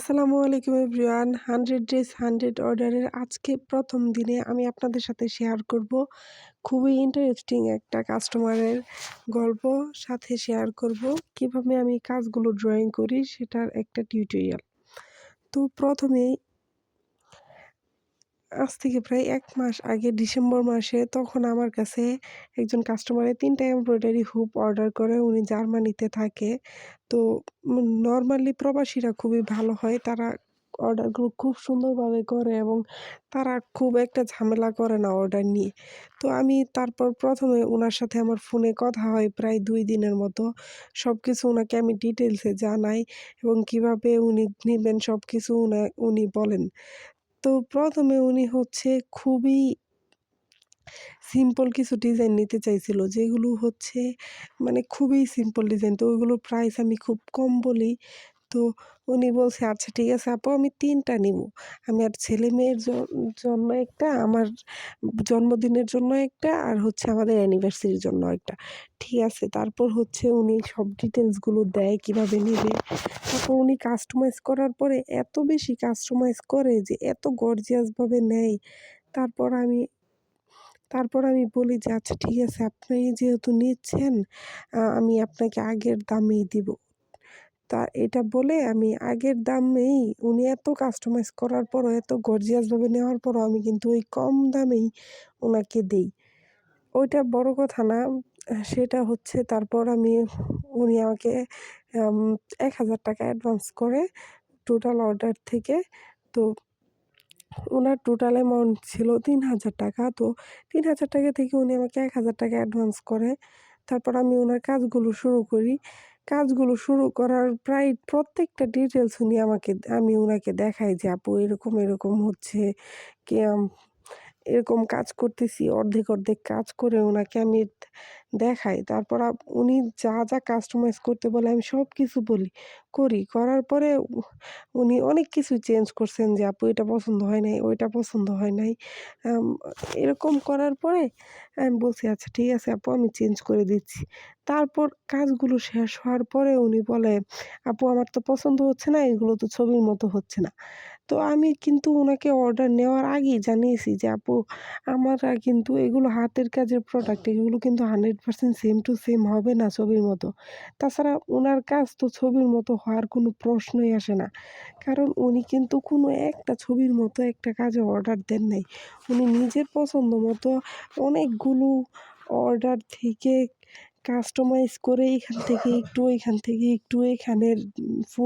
আসসালামু আলাইকুম everyone. 100 days 100 অর্ডারের আজকে প্রথম দিনে আমি আপনাদের সাথে শেয়ার করব খুবই ইন্টারেস্টিং একটা কাস্টমারের গল্প। সাথে শেয়ার করব কিভাবে আমি কাজগুলো ড্রয়িং করি সেটার একটা টিউটোরিয়াল। তো প্রথমেই আজ থেকে প্রায় ১ মাস আগে ডিসেম্বর মাসে তখন আমার কাছে একজন কাস্টমারের ৩ টা এমব্রয়ডারি হুপ অর্ডার করে। উনি জার্মানিতে থাকে। তো নরমালি প্রবাসীরা খুবই ভালো হয়। তারা অর্ডারগুলো খুব সুন্দরভাবে করে এবং তারা খুব একটা ঝামেলা করে না অর্ডার নিয়ে। তো আমি তারপর ১ম এ উনার সাথে আমার ফোনে কথা হয় প্রায় ২ দিনের মতো। সবকিছু উনাকে আমি ডিটেইলসে জানাই এবং কিভাবে উনি নিবেন সবকিছু উনি বলেন। তো ১ম এ উনি হচ্ছে খুবই সিম্পল কিছু ডিজাইন নিতে চাইছিল, যেগুলো হচ্ছে মানে খুবই সিম্পল ডিজাইন। তো ওইগুলোর প্রাইস আমি খুব কম বলি। তো উনি বলছে, "আচ্ছা ঠিক আছে আপু, আমি ৩ টা নিবো। আমার ছেলে-মেয়ের জন্য একটা, আমার জন্মদিনের জন্য একটা, আর হচ্ছে আমাদের অ্যানিভার্সারির জন্য একটা।" ঠিক আছে। তারপর হচ্ছে উনি সব ডিটেইলসগুলো দেয় কিভাবে নিবে। তারপর উনি কাস্টমাইজ করার পরে এত বেশি কাস্টমাইজ করে যে এত গর্জিয়াস ভাবে নেয়। তারপর আমি তারপর আমি বলি যে, "আচ্ছা ঠিক আছে, আপনি যেহেতু নিচ্ছেন, আমি আপনাকে আগের দামেই দিব।" এটা বলে আমি আগের দামেই, উনি এত কাস্টমাইজ করার পরও, এত গর্জিয়াস ভাবে নেওয়ার পরও আমি কিন্তু ওই কম দামেই উনাকে দেই। ওইটা বড় কথা না। সেটা হচ্ছে তারপর উনি আমাকে আম ৳১,০০০ অ্যাডভান্স করে টোটাল অর্ডার থেকে। তো উনার টোটাল অ্যামাউন্ট ছিল ৳৩,০০০। তো ৳৩,০০০ থেকে উনি আমাকে ৳১,০০০ অ্যাডভান্স করে। তারপর আমি উনার কাজগুলো শুরু করি। কাজগুলো শুরু করার প্রায় প্রত্যেকটা ডিটেইলস আমি উনাকে দেখাই যে, "আপু এরকম, এরকম হচ্ছে কি এরকম কাজ করতেছি।" অর্ধেক কাজ করে উনাকে আমি দেখাই। তারপর উনি যা কাস্টমাইজ করতে বলে আমি সবকিছু করি। করার পরে উনি অনেক কিছু চেঞ্জ করছেন যে, "আপু এটা পছন্দ হয় নাই, ওইটা পছন্দ হয় নাই।" আম এরকম করার পরে আমি বলছি, "আচ্ছা ঠিক আছে আপু, আমি চেঞ্জ করে দিচ্ছি।" তারপর কাজগুলো শেষ হওয়ার পরে উনি বলে, "আপু আমার তো পছন্দ হচ্ছে না, এগুলো তো ছবির মতো হচ্ছে না।" তো আমি কিন্তু উনাকে অর্ডার নেওয়ার আগেই জানিয়েছি যে, "আপু কিন্তু এগুলো হাতের কাজের প্রোডাক্ট, এগুলো কিন্তু 100% সেম টু সেম হবে না ছবির মতো। তাছাড়া উনার কাজ তো ছবির মতো হওয়ার কোনো প্রশ্নই আসে না।" কারণ উনি কিন্তু কোনো একটা ছবির মতো একটা কাজে অর্ডার দেন নাই। উনি নিজের পছন্দ মতো অনেকগুলো অর্ডার থেকে কাস্টমাইজ করে এখান থেকে একটু, এখান থেকে একটু, এখানের ফুল